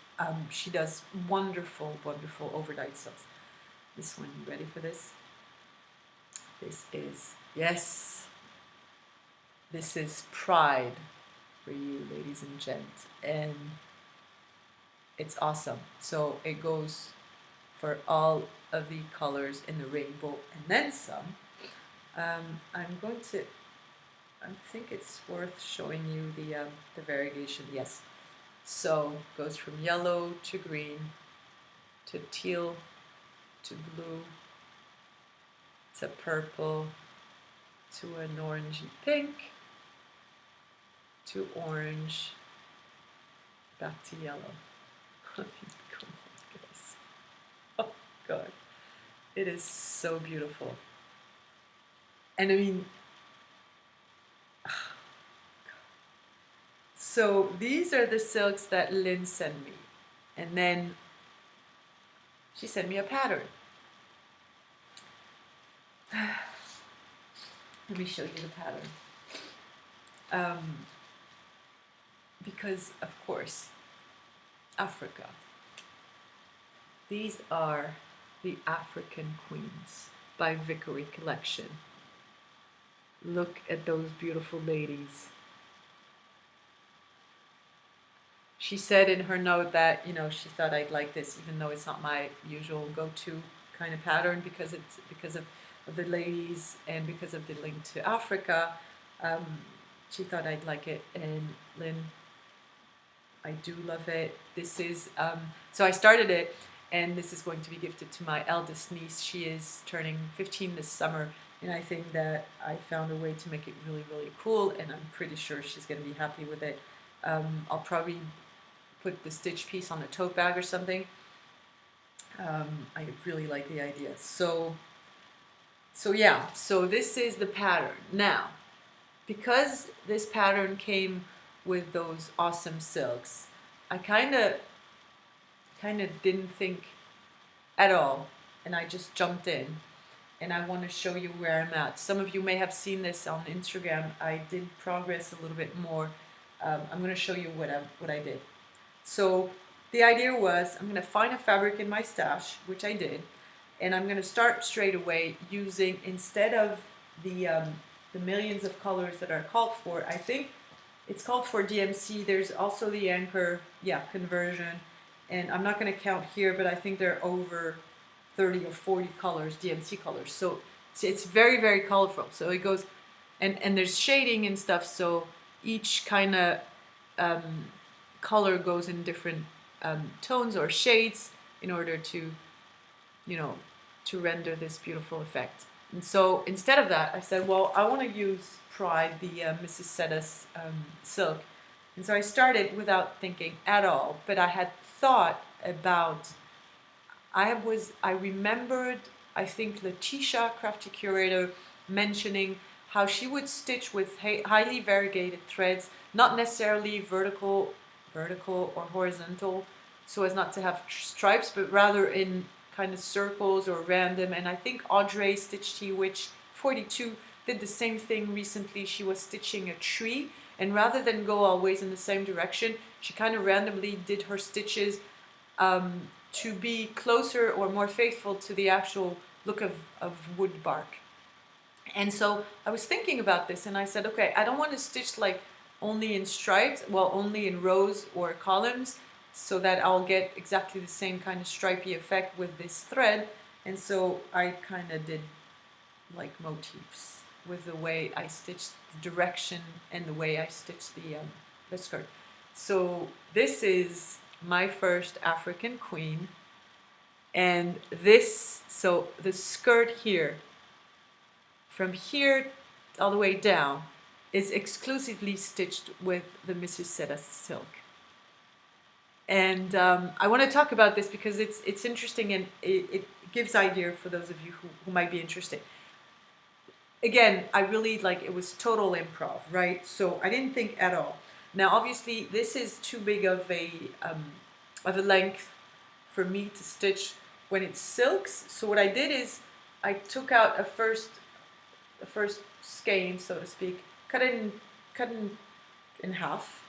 She does wonderful, wonderful overdyed silks. This one, you ready for this? This is, yes, this is Pride for you, ladies and gents, and it's awesome. So it goes for all of the colors in the rainbow and then some. I think it's worth showing you the variegation. Yes, so it goes from yellow to green to teal to blue to purple to an orangey pink to orange back to yellow. Come on, guys. God. It is so beautiful. And I mean, so these are the silks that Lynn sent me. And then she sent me a pattern. Let me show you the pattern. Because, of course, Africa. These are the African Queens by Vickery collection. Look at those beautiful ladies. She said in her note that, you know, she thought I'd like this, even though it's not my usual go-to kind of pattern, because it's because of the ladies and because of the link to Africa. She thought I'd like it, and Lynn, I do love it. This is, so I started it, and this is going to be gifted to my eldest niece. She is turning 15 this summer, and I think that I found a way to make it really, really cool, and I'm pretty sure she's going to be happy with it. I'll probably put the stitch piece on a tote bag or something. I really like the idea. So yeah, so this is the pattern. Now, because this pattern came with those awesome silks, I kind of didn't think at all, and I just jumped in, and I want to show you where I'm at. Some of you may have seen this on Instagram. I did progress a little bit more. I'm going to show you what I did. So the idea was, I'm going to find a fabric in my stash, which I did, and I'm going to start straight away using, instead of the millions of colors that are called for, I think it's called for DMC. There's also the anchor, conversion, and I'm not going to count here, but I think there are over 30 or 40 colors, DMC colors. So it's very, very colorful. So it goes, and there's shading and stuff. So each kind of color goes in different tones or shades in order to, to render this beautiful effect. And so instead of that, I said, well, I want to use Pride, the Mrs. Setta's silk. And so I started without thinking at all, but I had thought about, I remembered, I think Letitia, Crafty Curator, mentioning how she would stitch with highly variegated threads, not necessarily vertical or horizontal, so as not to have stripes, but rather in kind of circles or random. And I think Audrey Stitchy Witch 42 did the same thing recently. She was stitching a tree, and rather than go always in the same direction, she kind of randomly did her stitches to be closer or more faithful to the actual look of wood bark. And so I was thinking about this, and I said, okay, I don't want to stitch like only in stripes, well, only in rows or columns, so that I'll get exactly the same kind of stripy effect with this thread. And so I kind of did like motifs with the way I stitched the direction and the way I stitched the skirt. So this is my first African Queen, and this, so the skirt here, from here all the way down, is exclusively stitched with the Mrs. Setta silk. And I want to talk about this because it's interesting, and it gives idea for those of you who might be interested. Again, I really it was total improv, right? So I didn't think at all. Now, obviously, this is too big of a length for me to stitch when it's silks. So what I did is I took out a first skein, so to speak, cut it in half,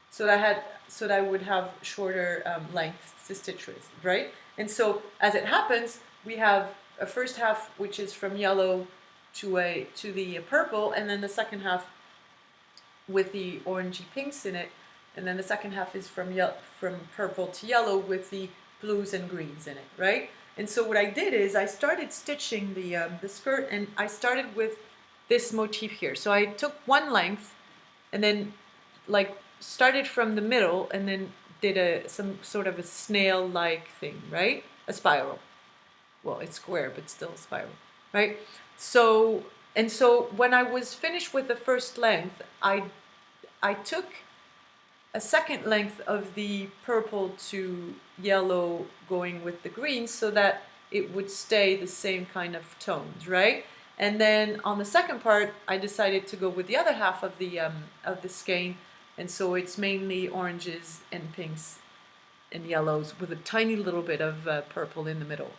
so that I would have shorter lengths to stitch with, right? And so as it happens, we have a first half which is from yellow to the purple, and then the second half with the orangey pinks in it, and then the second half is from purple to yellow with the blues and greens in it, right? And so what I did is I started stitching the skirt, and I started with this motif here. So I took one length and then started from the middle and then did some sort of a snail-like thing, right? A spiral. Well, it's square, but still a spiral, right? So when I was finished with the first length, I took a second length of the purple to yellow going with the green, so that it would stay the same kind of tones, right? And then on the second part, I decided to go with the other half of the skein, and so it's mainly oranges and pinks and yellows with a tiny little bit of purple in the middle.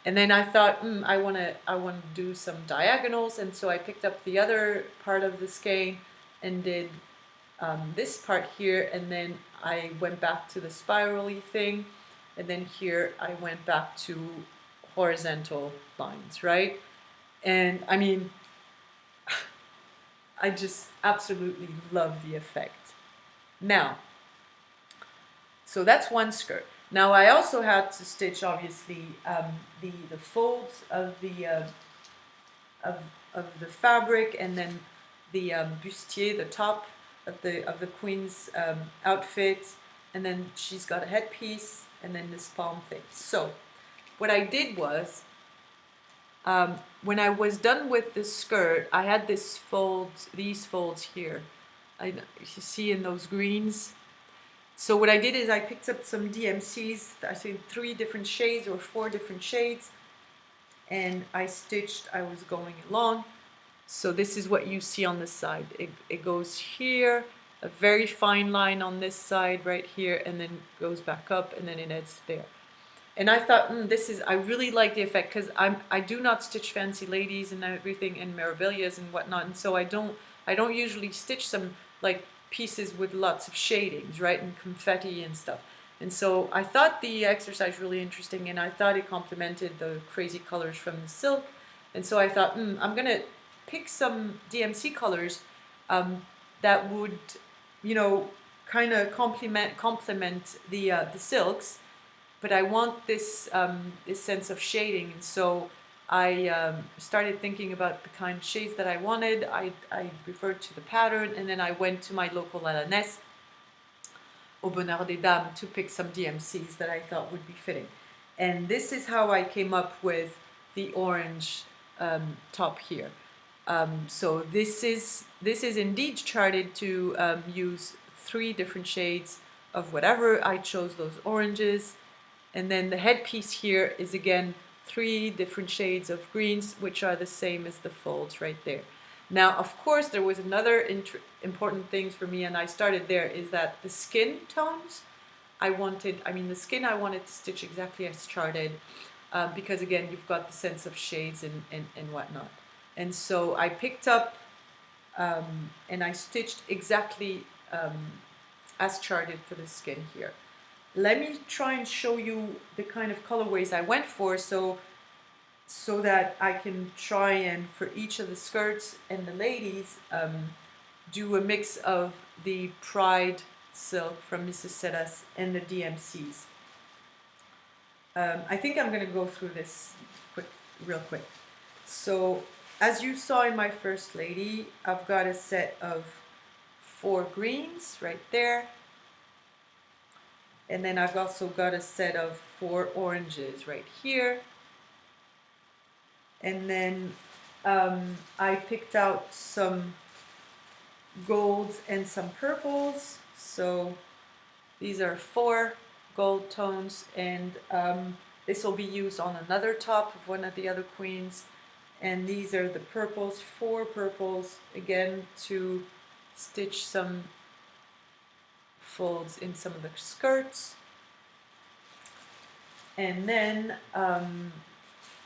And then I thought, I want to do some diagonals, and so I picked up the other part of the skein and did this part here, and then I went back to the spirally thing, and then here I went back to horizontal lines, right? And I mean, I just absolutely love the effect. Now, so that's one skirt. Now I also had to stitch, obviously, the folds of the fabric, and then the bustier, the top of the queen's outfit, and then she's got a headpiece, and then this palm thing. So what I did was, when I was done with this skirt, I had these folds here. You see in those greens. So what I did is I picked up some DMCs, I think 3 different shades or 4 different shades, and I stitched, I was going along. So this is what you see on this side. It goes here, a very fine line on this side right here, and then goes back up, and then it ends there. And I thought, I really like the effect, because I do not stitch fancy ladies and everything and mirabilias and whatnot, and so I don't usually stitch some like pieces with lots of shadings, right, and confetti and stuff. And so I thought the exercise really interesting, and I thought it complemented the crazy colors from the silk. And so I thought, I'm gonna pick some DMC colors that would, kind of complement the silks, but I want this this sense of shading. And so I started thinking about the kind of shades that I wanted. I referred to the pattern, and then I went to my local Alanès, Au Bonheur des Dames, to pick some DMCs that I thought would be fitting. And this is how I came up with the orange top here. So this is indeed charted to use 3 different shades of whatever. I chose those oranges, and then the headpiece here is again 3 different shades of greens, which are the same as the folds right there. Now, of course, there was another important thing for me, and I started there, is that the skin tones, the skin I wanted to stitch exactly as charted, because again, you've got the sense of shades and whatnot. And so I picked up and I stitched exactly as charted for the skin here. Let me try and show you the kind of colorways I went for, so that I can try and, for each of the skirts and the ladies, do a mix of the Pride silk from Mrs. Sedas and the DMCs. I think I'm going to go through this real quick. So, as you saw in my first lady, I've got a set of 4 greens right there. And then I've also got a set of 4 oranges right here. And then I picked out some golds and some purples. So these are 4 gold tones, and this will be used on another top of one of the other queens. And these are the purples, 4 purples, again, to stitch some folds in some of the skirts. And then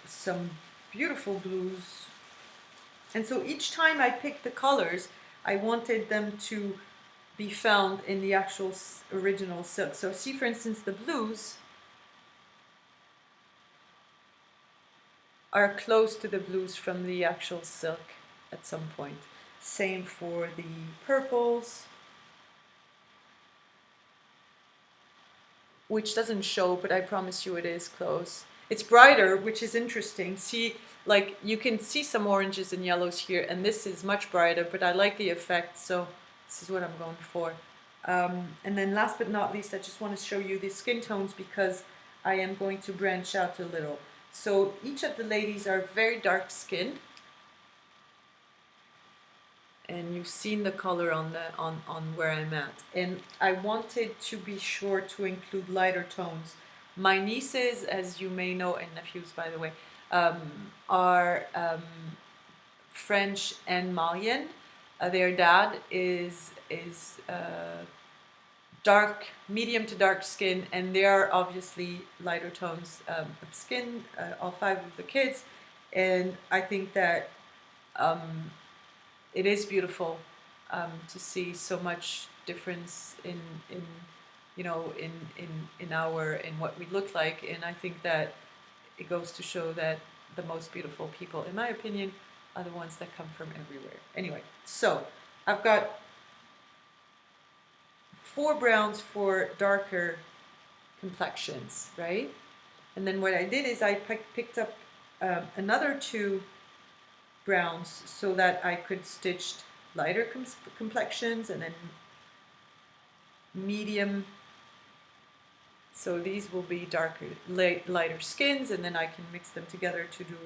some beautiful blues. And so each time I picked the colors, I wanted them to be found in the actual original silk. So see, for instance, the blues are close to the blues from the actual silk at some point. Same for the purples, which doesn't show, but I promise you it is close. It's brighter, which is interesting. See, like, you can see some oranges and yellows here, and this is much brighter, but I like the effect, so this is what I'm going for. And then last but not least, I just want to show you the skin tones, because I am going to branch out a little. So each of the ladies are very dark skinned, and you've seen the color on where I'm at. And I wanted to be sure to include lighter tones. My nieces, as you may know, and nephews, by the way, are French and Malian. Their dad is dark, medium to dark skin, and they are obviously lighter tones of skin, all five of the kids. And I think that it is beautiful to see so much difference in you know in what we look like. And I think that it goes to show that the most beautiful people, in my opinion, are the ones that come from everywhere. Anyway, so I've got 4 browns for darker complexions, right? And then what I did is I picked up another 2 browns so that I could stitch lighter complexions and then medium. So these will be darker, lighter skins, and then I can mix them together to do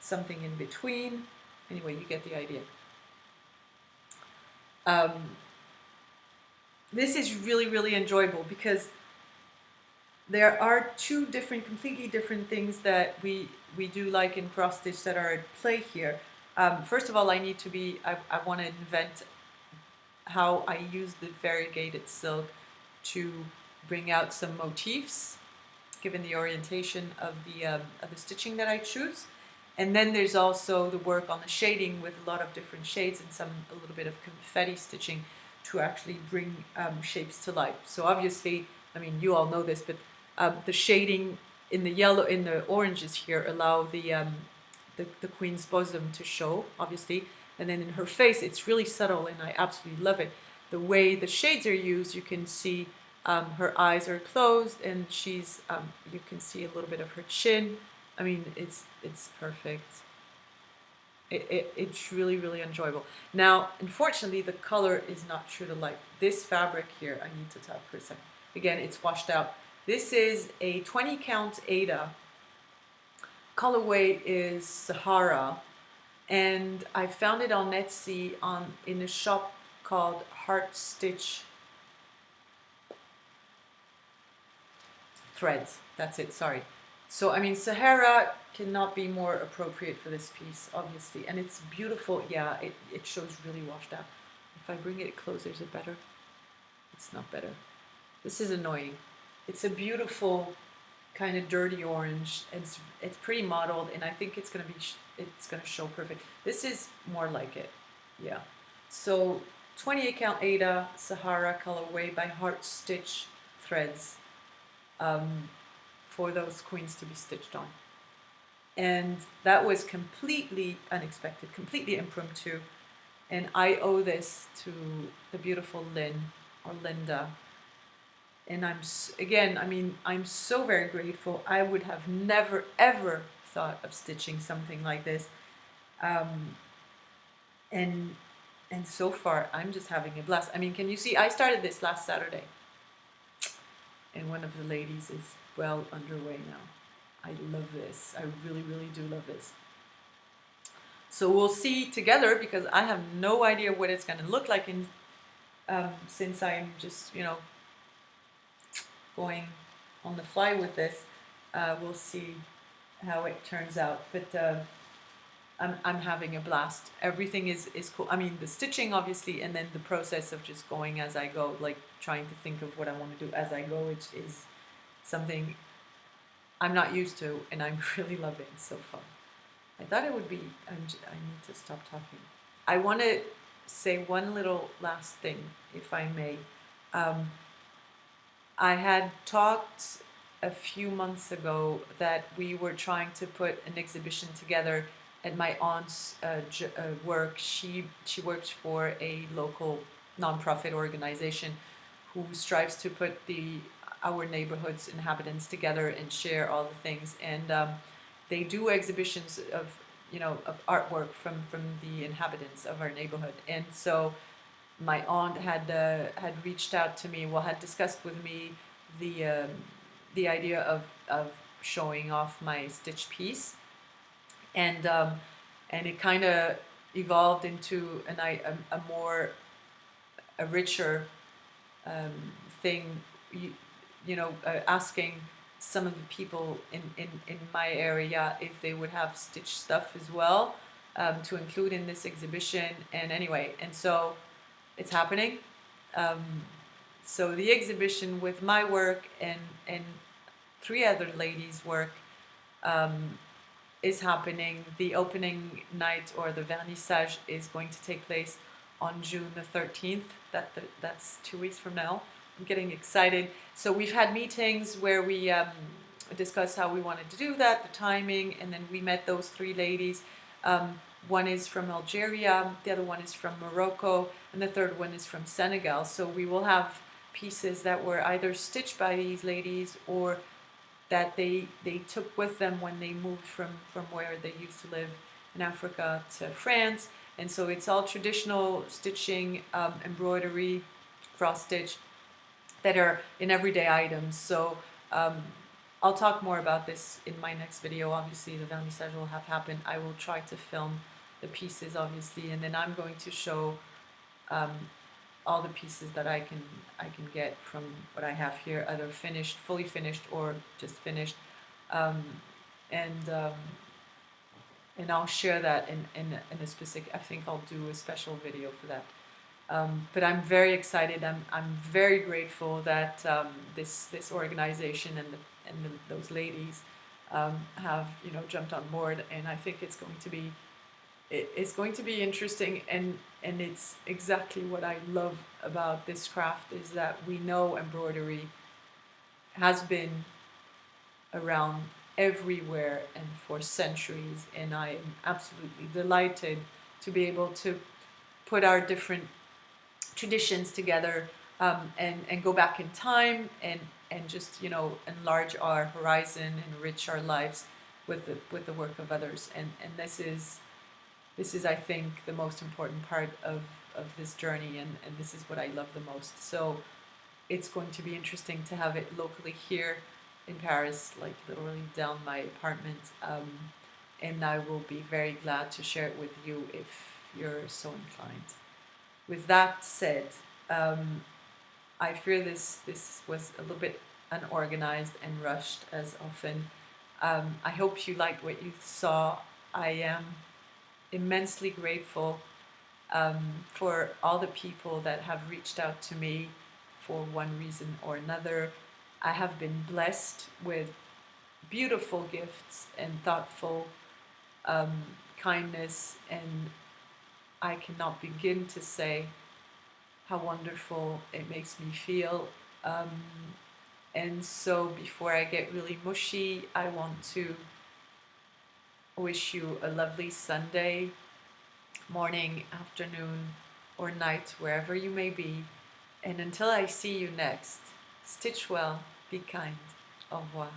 something in between. Anyway, you get the idea. This is really, really enjoyable because there are 2 completely different things that we do like in cross stitch that are at play here. First of all, I want to invent how I use the variegated silk to bring out some motifs, given the orientation of the stitching that I choose. And then there's also the work on the shading with a lot of different shades and a little bit of confetti stitching to actually bring shapes to life. So obviously, I mean, you all know this, but the shading in the oranges here allow the queen's bosom to show, obviously. And then in her face, it's really subtle, and I absolutely love it. The way the shades are used, you can see her eyes are closed, and you can see a little bit of her chin. I mean, it's perfect. It's really, really enjoyable. Now, unfortunately, the color is not true to life. This fabric here, I need to talk for a second. Again, it's washed out. This is a 20 count Ada. Colorway is Sahara, and I found it on Etsy in a shop called Heart Stitch Threads. That's it, sorry. So, I mean, Sahara cannot be more appropriate for this piece, obviously. And it's beautiful. Yeah, it shows really washed out. If I bring it closer, is it better? It's not better. This is annoying. It's a beautiful kind of dirty orange. It's pretty mottled, and I think it's gonna show perfect. This is more like it. Yeah. So 28 count Ada Sahara colorway by Heart Stitch Threads. For those queens to be stitched on. And that was completely unexpected, completely impromptu. And I owe this to the beautiful Lynn, or Linda. And I'm so very grateful. I would have never, ever thought of stitching something like this. And so far, I'm just having a blast. I mean, can you see, I started this last Saturday. And one of the ladies is well underway now. I love this. I really, really do love this. So we'll see together, because I have no idea what it's going to look like since I'm just, going on the fly with this. We'll see how it turns out. But I'm having a blast. Everything is cool. I mean, the stitching, obviously, and then the process of just going as I go, like trying to think of what I want to do as I go, which is something I'm not used to, and I'm really loving so far. I thought it would be, I need to stop talking. I want to say one little last thing, if I may. I had talked a few months ago that we were trying to put an exhibition together at my aunt's work. She works for a local nonprofit organization who strives to put our neighborhood's inhabitants together and share all the things. And they do exhibitions of artwork from the inhabitants of our neighborhood. And so my aunt had reached out to me, had discussed with me the idea of showing off my stitch piece. And it kind of evolved into a richer thing, asking some of the people in my area if they would have stitch stuff as well, to include in this exhibition. And anyway, and so it's happening. Um, so the exhibition with my work and three other ladies' work is happening. The opening night, or the vernissage, is going to take place on June the 13th. That's 2 weeks from now. I'm getting excited. So we've had meetings where we discussed how we wanted to do that, the timing, and then we met those three ladies. One is from Algeria, the other one is from Morocco, and the third one is from Senegal. So we will have pieces that were either stitched by these ladies or that they took with them when they moved from where they used to live in Africa to France. And so it's all traditional stitching, embroidery, cross stitch, that are in everyday items. So I'll talk more about this in my next video. Obviously the vernissage will have happened. I will try to film the pieces, obviously, and then I'm going to show all the pieces that I can get from what I have here, either finished, fully finished, or just finished, and I'll share that in a specific. I think I'll do a special video for that. But I'm very excited. I'm very grateful that this organization and those ladies have jumped on board, and I think it's going to be interesting, and it's exactly what I love about this craft, is that we know embroidery has been around everywhere and for centuries, and I am absolutely delighted to be able to put our different traditions together, and go back in time and just enlarge our horizon, enrich our lives with the work of others, and this is, I think, the most important part of this journey, and this is what I love the most. So it's going to be interesting to have it locally here in Paris, like literally down my apartment, and I will be very glad to share it with you if you're so inclined. With that said, I fear this was a little bit unorganized and rushed, as often. I hope you liked what you saw. I am immensely grateful for all the people that have reached out to me for one reason or another. I have been blessed with beautiful gifts and thoughtful kindness, and I cannot begin to say how wonderful it makes me feel. And so before I get really mushy, I want to wish you a lovely Sunday morning, afternoon, or night, wherever you may be. And until I see you next, stitch well, be kind. Au revoir.